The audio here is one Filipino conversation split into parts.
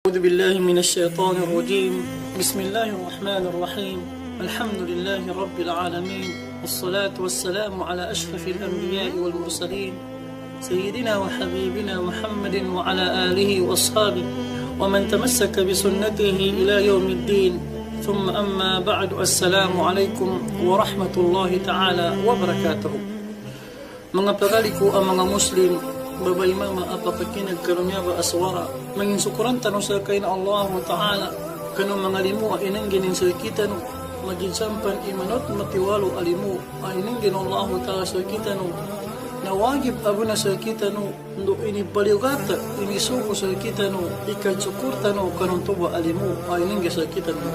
أعوذ بالله من الشيطان الرجيم. بسم الله الرحمن الرحيم. الحمد لله رب العالمين، والصلاة والسلام على أشرف الأنبياء والمرسلين سيدنا وحبيبنا محمد وعلى آله وأصحابه ومن تمسك بسنته إلى يوم الدين. ثم أما بعد، السلام عليكم ورحمة الله تعالى وبركاته. Mga pagaliku ang mga Muslim, babay mama apapakinag karunya ba aswara mangin sukuran tanong sa kay na Allah Ta'ala kanong mga limu ay inangginin sa kita no maging sampan imanot matiwalo alimu ay inanggin Allah Ta'ala sa kita no na wajib abu na sa kita no ndo inibaliugata inisuko sa kita no ikatsukurta no kanong tuba alimu ay inanggin sa kita no.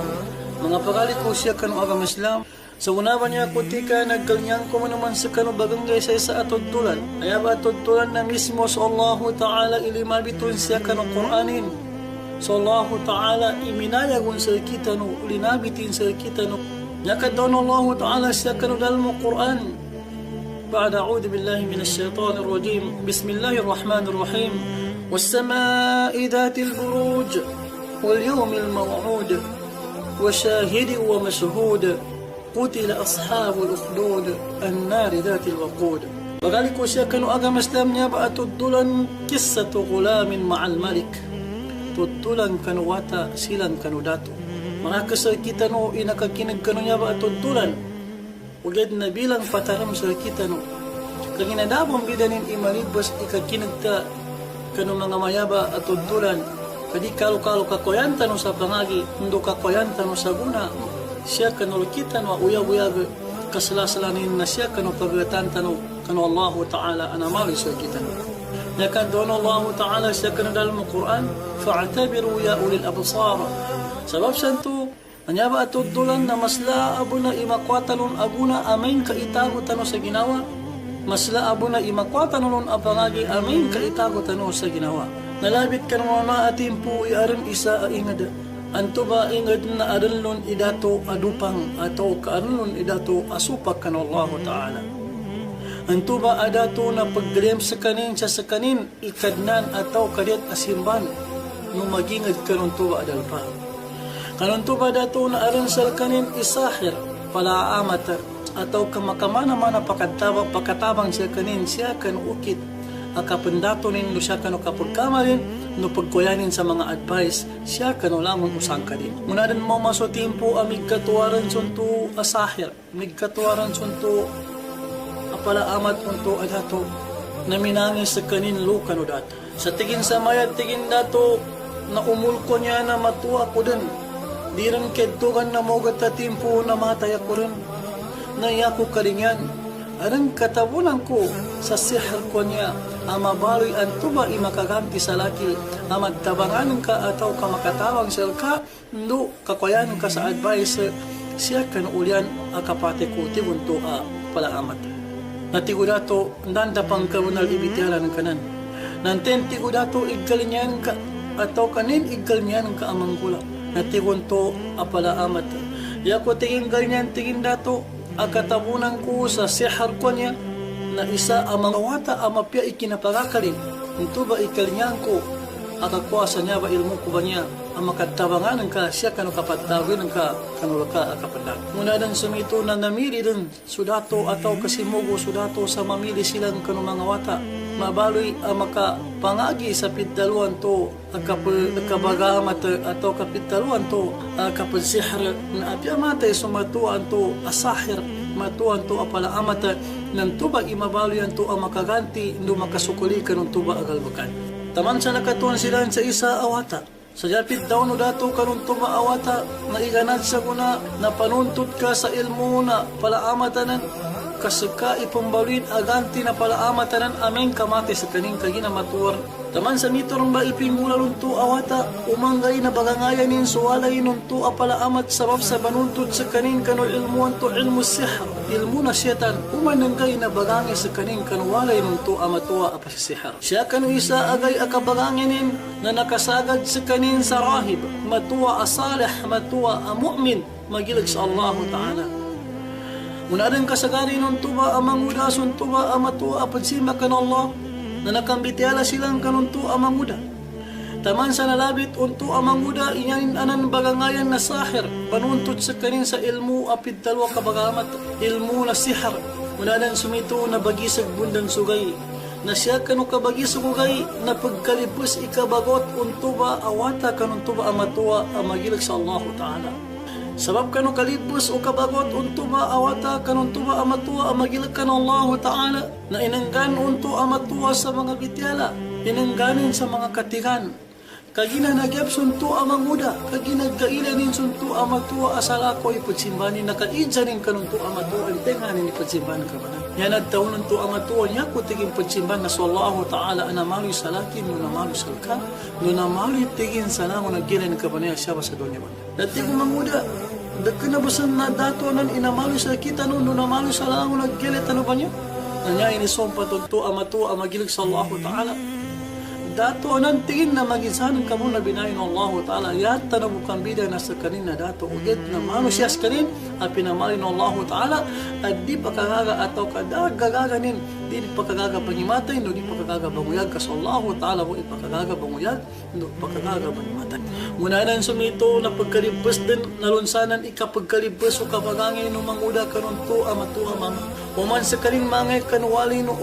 Mga pagaliku siya kanong agam Islam. Sa unawan niya kutika nagkanyang ko naman sa kanubaganggay sa isa atudtulan. Kaya ba atudtulan na mismo sa Allah Ta'ala ilimabitun siya kanong Qur'anin. Sa Allah Ta'ala iminayagun sa kita no, linabitin sa kita no. Yakadon Allah Ta'ala siya kanudal mo Qur'an. Ba'da a'udhu billahi minash shaitanir rajim. Bismillahirrahmanirrahim. Was-samaa'i dhatil buruj wal yawmil maw'ud wa shahidin wa mashhud. قتل أصحاب الأخدود النار ذات الوقود. وذلك سيكون أغم إسلام يبقى تدولا قصة غلام مع الملك تدولا كانواتا سيلا كانوداتو مناكس الكتانو إنك كينك كانو يبقى تدولا وجدنا بيلا فترم سلكتانو كنا دابهم بدنين إماليب بس إكا كينك تا كانوا منغمايابا تدولا kadi kalau kakoyantano sa pangagi ndo kakoyantano sa guna siya kanol kita no uyag-uyag kasalasalanin na siya kanol pagratantano kano Allah Ta'ala anamali siya kita yakan doon Allah Ta'ala siya kanol dalam Quran fa'tabiru ya ulil absar sabab santo anya ba atuddulan na masla abuna imakwatanon aguna amain kaitago tano sa ginawa masla abuna imakwatanon apangagi amain kaitago tano sa ginawa. Nalabit ka naman na ating po iaran isa ingad. Anto ba ingad na aranlon idato adupang atau kaaranlon idato asupak ka ng Allah Ta'ala. Anto ba adato na pagdalem sa kanin sa kanin ikadnan atau kadet asimban nung magingad ka nung tuba adalpa. Kanon tuba dato na aran sa kanin isahir pala amat atau kamakamana-mana pakatabang sa kanin siya kan ukit akapendato nin siya kano kapagkamarin no pagkuyanin sa mga advice siya kano lamang usang ka din. Muna din mo maso timpo amig katuwaran sunto asahir mig katuwaran sunto apala amat unto adato na minangis sa kanin lukano dato sa tigin sa mayat tigin dato na umulko niya na matuwa ko din di rin kedtugan na mogat na timpo na mataya ko rin naiyak ko karingan arang katabunan ko sa sihir ko niya amabaloy ang tuba imakaganti sa laki amagtabangan ka ataw ka makatawang sel ka ndo kakoyan ka sa advice siya kan ulian akapate ko tibunto pala amat natigudato nanda pang karunal ibitialan kanan nanten tigudato iggalinyan ka ataw kanin iggalinyan ka amanggula natigunto apala amat yako tiging galinyan tiging dato akatabunan ko sa sihar ko niya na isa amang wata amapya ikinapagakalin ito ba ikalinyan ko akakuasa niya ba ilmu ko ba niya ang makatabangan ka siya kano kapatawin ka kanula ka akapandag muna dan sumito na namili din sudato ataw kasimugo sudato sa mamili silang kano mga wata mabaloy ang makapangagi sa pitdaluan to akabagamat atau kapitaluan to akapansihar na apya matay sumatuan to asahir matuan to apala amata ng tubag imabaloy to ang makaganti ndo makasukuli ka ng tuba agalbakan taman sa nakatuan sila sa isa awata sa japit daw no dato karong tuba awata na iganad sa guna na panuntut ka sa ilmu na pala amatanan kasaka ipambalin aganti na pala amatanan ameng kamate sa kaning kagina matuwar taman sa mitorong ba ipingula lunto awata umanggay na bagangayan nin suwalay nunto apala amat sabab sa banuntut sa kaning kano ilmuan to ilmu sihar ilmu na siyatan umananggay na bagangay sa kaning kanuwalay nunto amatuwa apasisihar siya kanu isa agay akabaganginin na nakasagad sa kanin sa rahib matuwa asalih matuwa amu'min magilag sa Allah Ta'ala. Muna rin kasagari nun tuba amang udasun tuba amatuwa apadsima kan Allah na nakambitiala silang kanunto amang uda Taman sa nalabit unto amang muda inyanin anan bagangayan na sahir. Panuntut sa kanin sa ilmu apid talwa kabagamat. Ilmu na sihar. Munadan sumito na bagisag bundan sugay. Na siya kanu kabagi sugay na pagkalipos ikabagot unto ba awata kanunto ba amatuwa amagilag sa Allah Ta'ala. Sabab kanu kalipos o kabagot unto ba awata kanunto ba amatuwa amagilag kan Allah Ta'ala. Na inanggan unto amatuwa sa mga bityala. Inangganin sa mga katigan. Kagina nagyap sunto amang muda, kagina gailanin sunto amatuwa asala ko ipagsimbani, nakaidsanin kanunto amatuwa, intenganin ipagsimbani ka ba na? Yan at taon nunto amatuwa niya ko tiging pagsimban na sallahu ta'ala anamaloy salakin, nunamaloy salka, nunamaloy tiging salango nagilan ka ba na siya ba sa doon niya ba? Dati ko mamuda, dagkanabasan na dato nan inamaloy sa kita nunamaloy salango nagilan, ano ba niya? Nanya inisompa tunto amatuwa amagilig sallahu ta'ala. Dato nan tingin na magisanan ka mo na binayin ng Allah Ta'ala. Yata na bukang bida na sa kanin na dato. Ugit na manusyas kanin at pinamarin ng Allah Ta'ala at di pa kagaga ataw kadagagaganin. Di pa kagaga pangimatay, no di pa kagaga banguyag. Kasi Allah Ta'ala mo ipakagaga banguyag, no pa kagaga pangimatay. Munanan sumito na pagkalibas din, nalunsanan ikapagkalibas o kapagangin no manguda kanunto amatuha mama. Uman sa kanin mangay kanwalay no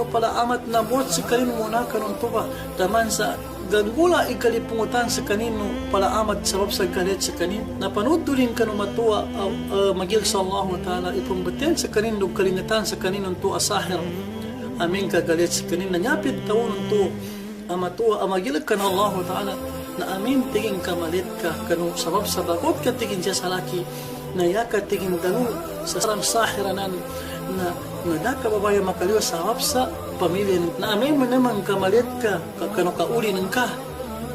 pala amat na buot sa kanin muna kanunto ba. Taman sa gangula ikalipungutan sa kanino pala amat sabab sa galit sa kanin. Napanudulin ka no matuwa magil sa Allah Ta'ala ipumbatin sa kanin no kalingatan sa kanin to asahir. Amin kagalit sa kanin nanyapit taon to amatuwa amagilag ka na Allah Ta'ala na amin tiging kamalit ka kanu sabab sa bagot ka tiging siya sa laki na yaka tiging dalo sa saram sahiranan na nadaka babae makaliwa sabab sa pamilya na amin mo naman kamalit ka kanu kauli ng ka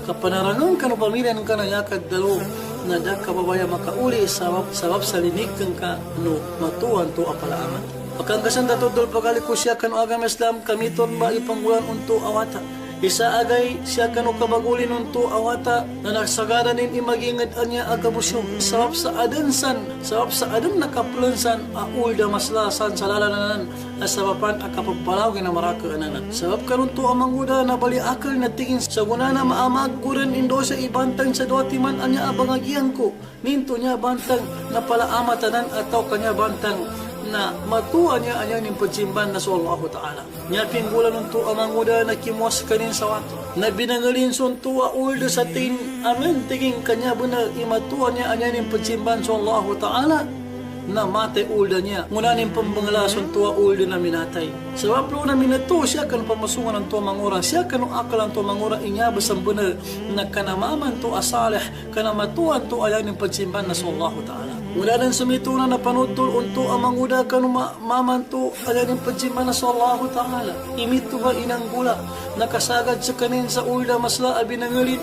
kapanaranong kanu pamilya ng ka na yaka dalo nadaka babae makauli sabab sa linig kang ka no matuwan to apalaaman. Pagkanggasan datodol pagali ko siya kanu agam Islam kamiton ba ipanggulan unto awata. Isa agay siya kanu kabagulin unto awata na nagsagaranin imagingat anya agabusyo sabab sa adan nakapulunsan aul da maslasan sa lalananan asabapan akapagpalawin na maraka ananan sabab kanunto amang guda na bali akal na tingin sa gunana maamag guran indo sa ibantang sa duatiman anya abangagian ko minto niya bantang na pala amatanan ataw kanya bantang na matuwa niya anya ning pagsimban na sa Allah Ta'ala. Niya pinggulan nung tuwa manguda na kimos kanin sa wato. Na binangalin son tuwa uldo sa tin amin tiging kanya buna imatuwa niya anya ning pagsimban sa Allah Ta'ala na matay ulda niya. Muna ning pambangalason tuwa uldo na minatay. Sabab lo na minato siya kanu pamasungan ng tuwa mangura. Siya kanu akal ang tuwa mangura inyabas ang buna na kanamaman to asalih kanamatuan to anya ning pagsimban na sa Allah Ta'ala. Mula rin sumitunan na panutol unto amang uda kanu mamanto alanin pagsimban na sa Allah Ta'ala. Imito ba inanggula nakasagad sa kanin sa ulda masla abinangalin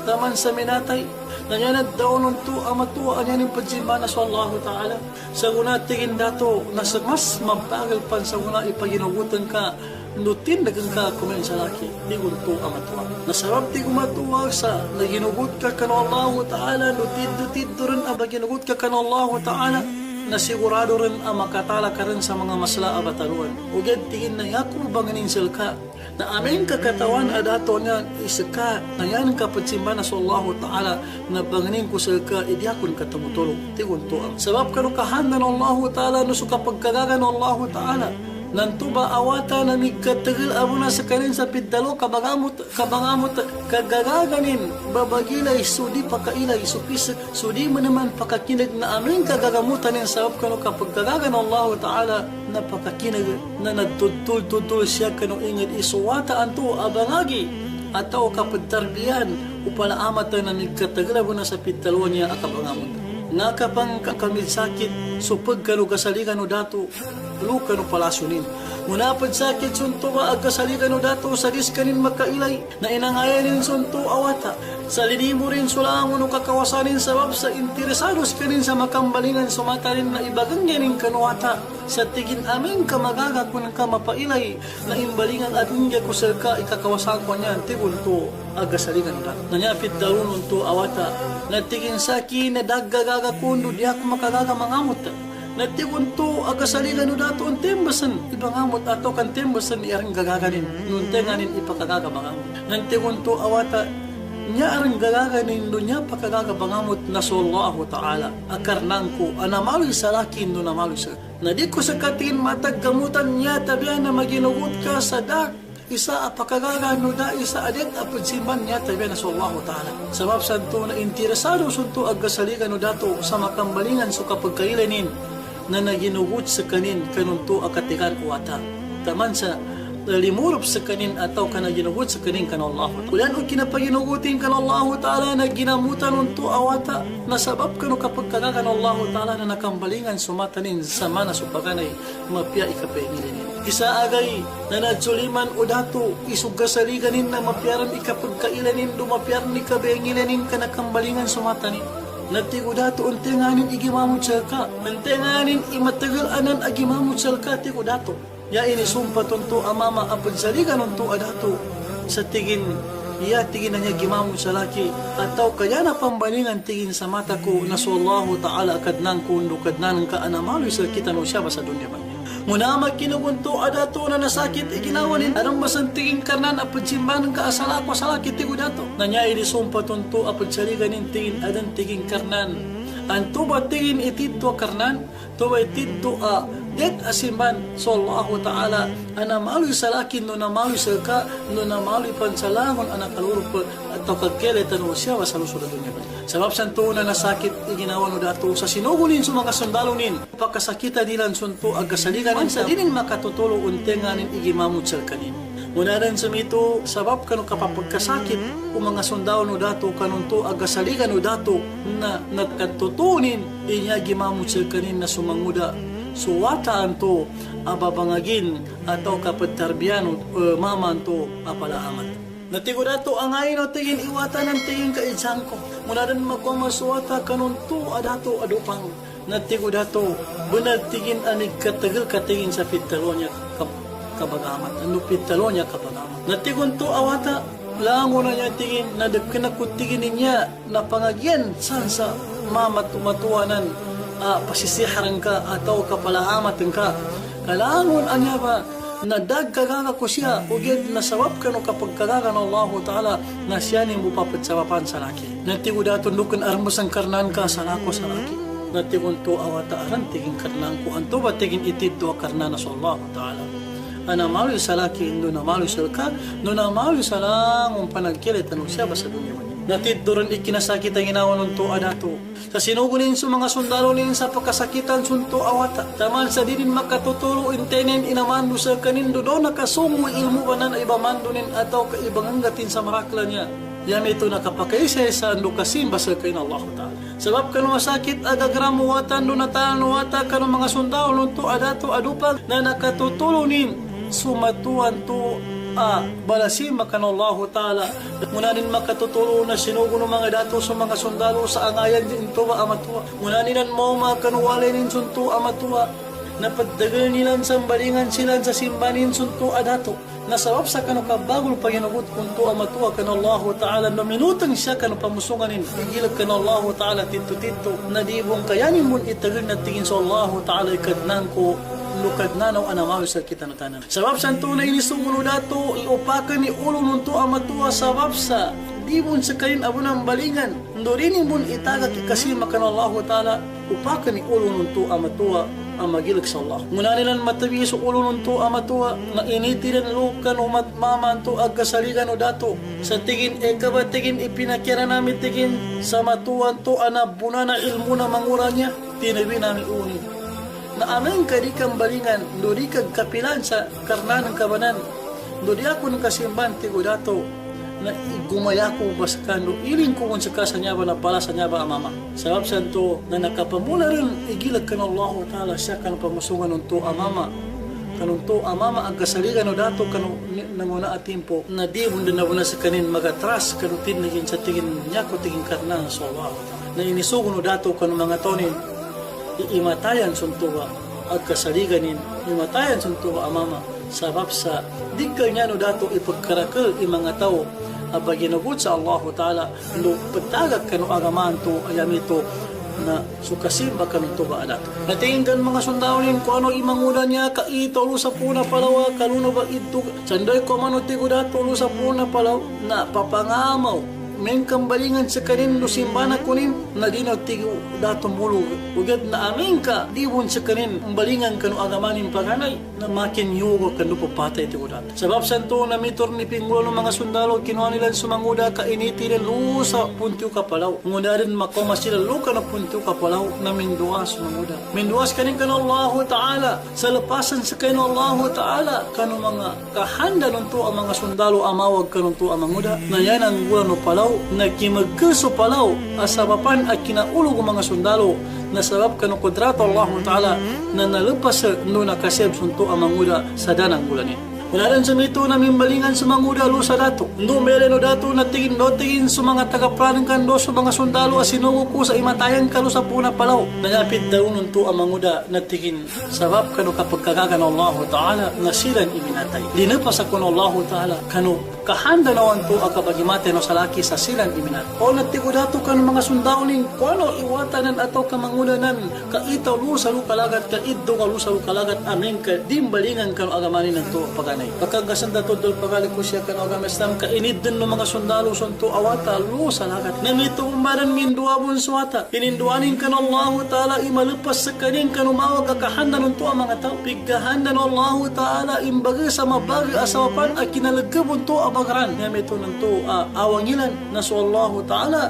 taman sa minatay. Nanyanad daw nunto amatuwa anyanin pagsimban na sa Allah Ta'ala. Sa una tingin dato na mas mabagal pan sa una ipaginugutan ka nutin dagang ka kumain sa laki di unto amatuwa. Nasarap di kumatuwa sa naginugot ka kano Allah Ta'ala nutid rin abaginugot ka kano Allah Ta'ala na sigurado rin ang makatala ka rin sa mga masla abataluan. Ugad tingin na yakul banganin silka na aming kakatawan adato niya isaka na yan kapatsimba na sa Allah Ta'ala na banganin ko silka idyakon katamutulong. Tigun to ang sabab kanukahan na Allah Ta'ala nuso kapagkagagan ng Allah Ta'ala nanto ba awata na migkatagil abo na sa kanin sa piddalo kabangamot kagagaganin babagilay sudi pakailay supis sudi mo naman pakakinag na aming kagagamutan ng sabab kano kapag kagagan Allah Ta'ala na pakakinag na nagtudul siya kano ingad isuwata anto abangagi ataw kapag tarbiyan upala amatan na migkatagil abo na sa piddalo niya akabangamot nakapang kamil sakit supag kano kasaligan o dato luka no palasyonin. Munapad sakit sunto ba agkasaligan no dato sadis kanin makailay na inangayanin sunto awata. Sa linimo rin sulangon no kakawasanin sabab sa interesados kanin sa makambalingan sumata rin na ibagang yanin kanuwata. Sa tigin aming kamagaga kung ka mapailay na imbalingan adun niya kusal ka ikakawasan ko niya tigun to agkasaligan no dato. Nanyapit darunon to awata na tigin saki na daggagaga kundo di ako makagaga mangamot natigun to agasaligan no dato ang tembasan ibangamot ato kan tembasan iarang gagaganin nun tenganin ipakagaga mangamot natigun to awata nya arang gagaganin do nya pakagagabangamot na sallallahu ta'ala akarnan ko anamaloy sa lakin do namaloy sa na di ko sa katin mataggamutan niya tabihan na maginugot ka sa dak isa apakagagano da isa adet apod simban niya tabihan na sallallahu ta'ala sabab santo na interesado sunto aggasaligan no dato sa makambalingan so kapag kailanin na naginugot sa kanin kanunto akatikan uwata taman sa limurup sa kanin ataw ka na ginugot sa kanin kan Allah. Kulan o kinapaginugutin kan Allah Ta'ala na ginamutan unto awata na sabab kanu kapag kagakan Allah Ta'ala na nakambalingan sumatanin sa mana supaganay mapya ikapahilinin. Isa agay na nadsuliman o dato isugasaliganin na mapyaran ikapagkailanin dumapyaran ikabahingilanin ka nakambalingan sumatanin. Natigo dato untinganin igimamot salka. Untinganin imatagalanan agimamot salka tigo dato. Ya ini sumpah tuntu amama apun saligan untu adato sa tigin iya tigin na niya gimamot sa laki ataw kaya na pambalingan tigin sa mata ko na sallallahu ta'ala kadnan kundo kadnan ka anamaloy sa kita no siya sa dunya ba muna magkinugunto adato na nasakit iginawanin anong basang tigin karnan apun simbahan ka asala ko sa laki tigo dato na niya ini sumpah tuntu apun saligan tigin adan tigin karnan anto ba tigin itito karnan to ba itito det asimban sallallahu ta'ala anamaloy sa lakin no namaloy sa ka no namaloy pansalangon anak kalurup atau kagkeletan o siya sa lusod na dunya sabab santo na nasakit iginawa no dato sa sinugulin sa mga sundalonin pagkasakita dilan sunto agkasaligan sa dinin makatutulo untenganin igimamot sa kanin munaran sa mito sabab kanu kapapagkasakit o mga sundalo no dato kanunto agkasaligan no dato na nagkatutunin inya gimamot sa kanin na sumanguda suwataan to ababangagin atau kapagtarbiyan maman to apalaamat. Natigo dato ang ayin o tingin iwatan ng tingin kaitsang ko. Muna rin magkumasuwata kanunto adato adupang. Natigo dato bunag tingin anig katagal katingin sa pitalo niya kabagamat. Ano pitalo niya kabagamat. Natigon to awata lango na niya tingin na dagkinakutigin niya na pangagyan saan sa mamatuatuanan pasisiharan ka atau kapalaamatan ka kalangon anya ba na dagkagaga ko siya ugid na sabab ka no kapag kagaga ng Allah Ta'ala na siya ni mo papatsawapan sa laki natigo dato nukan armasang karnan ka sa lako sa laki natigon to awata aran tiging karnan ko anto ba tiging itid to karnan na sa Allah Ta'ala anamaloy sa laki no namaloy sa ka no namaloy sa lang ang panagkilit ano siya ba sa dunya natid doon ikinasakit ang inawan ng tuwa dato. Sa sinugunin sa mga sundalo nin sa pagkasakitan sunto awata. Taman sa dinin makatuturo intenen inamando sa kanindo doon nakasungo ilmu banan ay bamandonin ataw kaibanganggatin sa marakla niya. Yan ito nakapakaisay sa lukasim basa kain Allah Ta'ala. Sebab kanu masakit agagramuwatan doon natanuwata kanu mga sundalo ng tuwa dato adupag na nakatutulo nin sumatuan to balasima kan Allah Ta'ala munanin makatuturo na sinugo ng mga dato sa mga sundalo sa angayan din ito amatuwa munaninan mo makanuwalay nin sunto amatuwa napaddagal nilang sambalingan silang sa simbanin sunto adato nasabab sa kanu kabagol paginagot kunto amatuwa kan Allah Ta'ala na minutang siya kanu pamusunganin igilag kan Allah Ta'ala tito na dibong kayanin mo itagal na tingin sa Allah Ta'ala ikadnan ko lukad na naw anamawi sa kita na tanan. Sabab sa tunay ni sumuno dato, iupakan ni ulo nunto amatuwa sabab sa di mo sa kain abo ng balingan. Ndorini mo itagak ikasima kan Allah Ta'ala, upakan ni ulo nunto amatuwa ang magilag sa Allah. Muna nilang matabi sa ulo nunto amatuwa, na initiran lukan o matmaman to agkasaligan o dato. Sa tigin ekaba tigin ipinakira namin tigin sa matuwan to anabuna na ilmu na mangura niya, tinabi namin unin. Na aming kadikang balingan, dodi kag kapilan sa karnan ng kabanan, dodi ako ng kasimban tigo dato, na igumaya ko baskando, iling ko kung sa kasanya ba na pala sa niya ba amama. Sabab santo na nakapamula rin, igilag ka ng Allah Ta'ala siya ka ng pamasungan ng to amama. Kanong to amama ang kasaligan o dato kanong nanguna at timpo, na di mo din na sa kanin magatras, kanong tinigin sa tingin niya ko tingin karnan sa Allah Ta'ala. Na inisugon o dato kanong mga tonin, iimatayan suntuwa at kasaliganin imatayan suntuwa amama sabab sa digkal niya no dato ipagkarakal mga tao abaginabot sa Allah Ta'ala no patagak kanu agaman to ayamito na sukasim baka nito ba dato natinggan mga sundawin ko ano imangudan niya kaito lo sa puna palawa kaluno ba ito sanday ko manuti ko dato lo sa puna palaw na papangamaw men kambalingan sa kanin do simbana kunin na dinaw tigo dato mulo ugad na amin ka dibon sa kanin balingan kanu agamanin paganay na makin yugo kanu papatay tigo dato sabab santo na mitor ni Pingulo ng mga sundalo kinuha nila sumanguda ka initi nila lusa puntiw kapalaw nguna rin makoma sila luka na puntiw kapalaw na minduas sumanguda minduas kanin kanu Allah Ta'ala sa lapasan sa kanu Allah Ta'ala kanu mga kahanda nunto ang mga sundalo amawag kanunto ang manguda na yan ang gulano palaw na kimagkaso palaw asabapan at kinaulog ang mga sundalo na sabab kanu kudrato Allah Ta'ala na nalapas no nakaseb sunto ang manguda sa danang gulanin. Wala rin sa mito na mimbalingan sa manguda lo sa dato. Ndo mele no dato na tingin sa mga tagapraning kando sa mga sundalo asinugo ko sa imatayan kalo sa puna palaw. Nangapit daw nunto ang manguda na tingin sabab kanu kapag kagagan Allah Ta'ala na silang iminatay. Linapas ako ng Allah Ta'ala kanu kahanda nawan to akabagimate no salaki sa silang iminat. O natigo dato kanu mga sundalo ning kuano iwatanan ataw kamangudanan kaitaw lo sa lukalagat kaiddo ka lo sa lukalagat amin ka dimbalingan kanu agamanin nanto paganay. Pagkagasan dato dol pagali ko siya kanu agam Islam kainid din no mga sundalo sunto awata lo sa lagat. Namito umaran minduabon suwata. Ininduanin kanu Allah Ta'ala imalupas sa kanin kanu mawag kakahanda nunto ang mga tao. Pigkahanda no Allah Ta'ala imbaga sa mabagi asawapan at kinalagabon to bagaran nga mito nanto awangilan na so Allah Ta'ala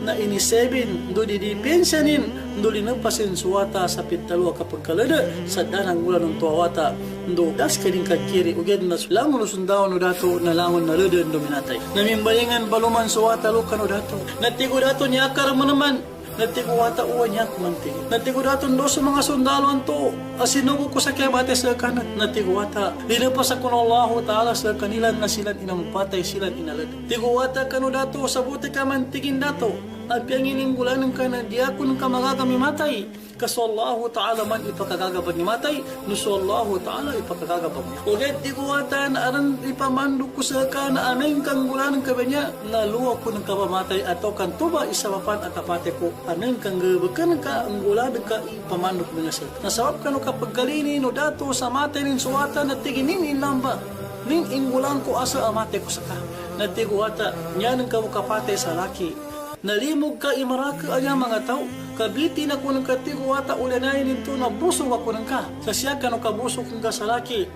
na inisebin do didipensanin do linapasin suwata sa pitalo kapag kalada sa danang gula ng tuwata do das kading kakiri ugad na sulangon no sundaw no dato na langon na lada do minatay namimbalingan baluman suwata lo kano dato natigo dato niya akar mo naman natigo wata uwan niya kumanti natigo dato do sa mga sundalo anto asinugo ko sa kebate sa kanat natigo wata linapas ako ng Allah Ta'ala sa kanilan na silang inamupatay silang inalad tigo wata kano dato sa buti ka mantigin dato at pianginin gulanan ka na di ako nang kamagagami matay kaso Allah Ta'ala man ipakagagabad ni matay nuso Allah Ta'ala ipakagagabad ulit di ko wata na aran ipamandok ko sa ka na aming kang gulanan ka ba niya naluwa ko ng kapamatay ato kan tuba isawapan at kapate ko aming kang gabakan ka ang gulanan ka ipamandok mo niya sa nasawap ka no kapag galini no dato sa matay nin suwata na tiginin inamba ning ingulan ko asa amate ko sa ka natigo wata niya ng kapate sa laki nalimog ka imaraka anya mga tao kabiti na ko ng katigo wata ulanayin nito na busog ako ng ka sa siya ka no kabusog ka sa laki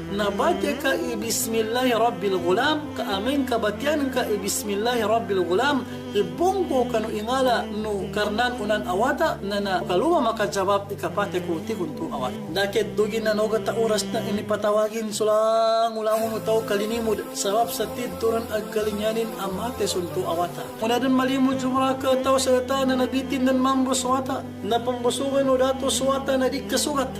nabati ka ibismillahi rabbil gulam ka amin kabatian ka ibismillahi rabbil gulam ibungko ka no ingala no karnan unan awata na kaluma makajabab ikapate ko tigunto awat dakit dugin na noga ta oras na inipatawagin sulang ulangon mo tao kalinimod sabab sa tidturan ag kalinyanin amate sunto awata muna din malimod sumara ka tao sa ata na nabitin ng mambo suwata na pambusugan o dato suwata na di kasugat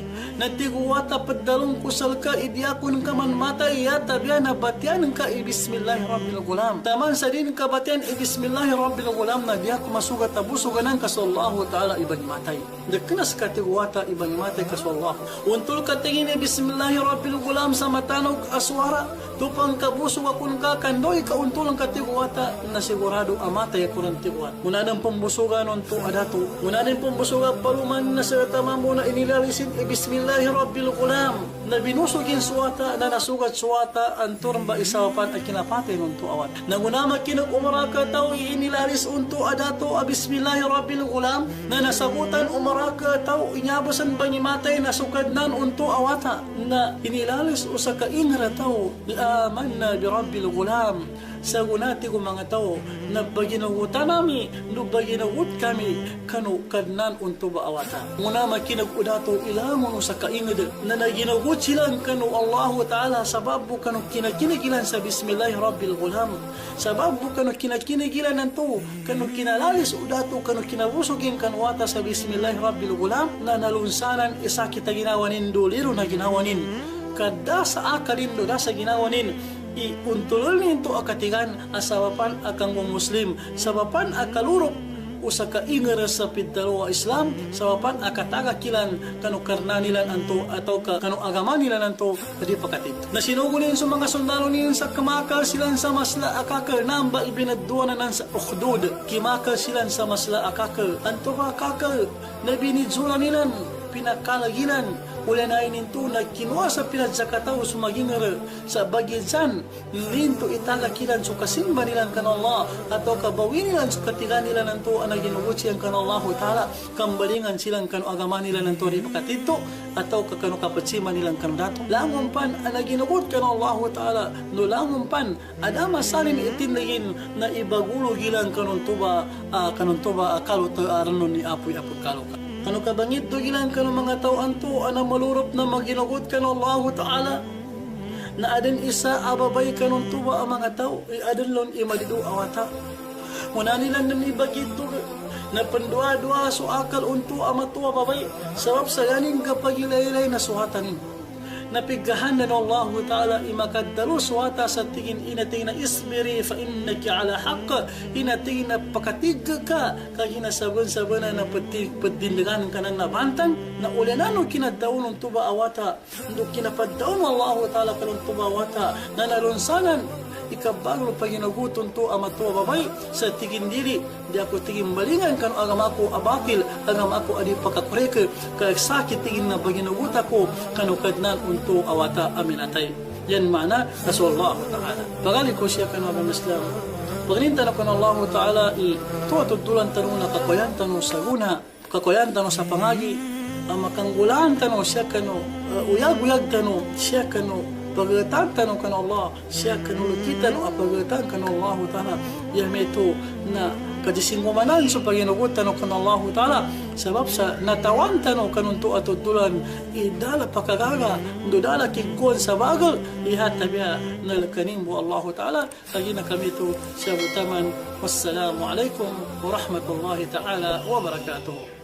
na tiguwata padalong kusal ka idiyako ng kaman matay yata biya na batyan ka ibismillahi rabbil gulam taman sa din ka batyan ibismillahi rabbil gulam na diya ko masugat abusuganan ka sa Allah Ta'ala ibang matay dakinas ka tiguwata ibang matay ka sa Allah untol ka tingin ibismillahi rabbil gulam sa matanog aswara tupang kabusog akong kakandoy kauntulang katiguwata na sigurado amatay ako ng tiguwat muna ng pambusugan unto adato muna ng pambusugan paluman na sa tama mo na inilalisin ibismillahi rabbil gulam na binusugin suwata na nasugat suwata anturang ba isawapan at kinapatay nunto awat nangunama kinag-umaraka tao inilalis unto adato bismillahi rabbil gulam na nasabutan umaraka tao inyabasan bangimatay na sukadnan unto awata na inilalis o sa kaingra tao amanna bi rabbil gulam sa gunati ko mga tao na baginagutan nami no baginagut kami kanu kadnan unto ba awata muna makinag-udato ilamon sa kaingad na naginagut silang kanu Allah Ta'ala sababu kanu kinakinigilan sa bismillahi rabbil gulam sababu kanu kinakinigilan nanto kanu kinalalis udato kanu kinabusugin kanwata sa bismillahi rabbil gulam na nalunsanan isa kita ginawanin duliro na ginawanin kada sa akalin do da sa ginawanin iuntulol nito akatigan asawapan akang muslim sabapan akalurop usa ka ingara sa pidalo Islam sabapan akataga kilan kanu karnanilan anto ataw kanu agaman nila nanto kadi pakatid nasinugunin sa mga sundalo niyan sa kamakal silan sa masla akakal namba ibinadduan nan sa ukhdud kimakal silan sa masla akakal anto ka akakal na binidzulan nilan pinakalagilan ulanain itu na kinuha sa pinadzakataw sumagingar sa bagidsan linto itala kilan so kasimba nilan kan Allah atau kabawin nilan so katigan nila nanto ang ginugot siyang kan Allah Ta'ala kambalingan silang kan agama nila nanto di pakatito atau kakano kapatsima nilang kan dato langon pan ang ginugot kan Allah Ta'ala no langon pan adama salim itinlagin na ibagulo gilang kanuntuba akalo to aranon ni apoy kalo ka kano kabangit do gilang kano mga tauan to ana malurop na maginugot kan Allah Ta'ala na adan isa ababay kanon tuba ang mga tao adan lon imalidu awata muna nilang nanibagit to na pandua-dua so akal unto amatua babay sabab sa ganing kapagilay-ilay na suhatanin napigahan na Allah Ta'ala imakadalo suwata sa tingin inating na isbiri fa innaki ala haqq inating na pakatig ka kaginasaban-saban na padindigan ka ng nabantang na ulanano kinadaon ng tuba awata ndo kinapaddaon Allah Ta'ala kalong tuba awata na nalunsanan ikabalo paginaguton to amato babay sa tigin diri di ako tigin balingan kan agama ko abakil agama ko adi pakakureke kag sakit tigin na paginaguta ko kanukadnan unto awata amin atay yan mana rasulullah Ta'ala pagali ko siya kan mga Islam pagninta na kan Allah Ta'ala tuwatudulan tanong na kakoyan tanong sa guna kakoyan tanong sa pangagi makanggulaan tanong siya kano uyag-uyag tanong siya kano pagatan tanong kan Allah siya kanulukitan o pagatan kan Allah Ta'ala yamito na kadisinggumanan sa paginagot tanong kan Allah Ta'ala sabab sa natawan tanong kanunto at tudulan idala pakagaga dudala kikon sa bagal ihatabiya nalakanin mo Allah Ta'ala kagina kami ito siya butaman wassalamu alaikum wa rahmatullahi ta'ala wa barakatuh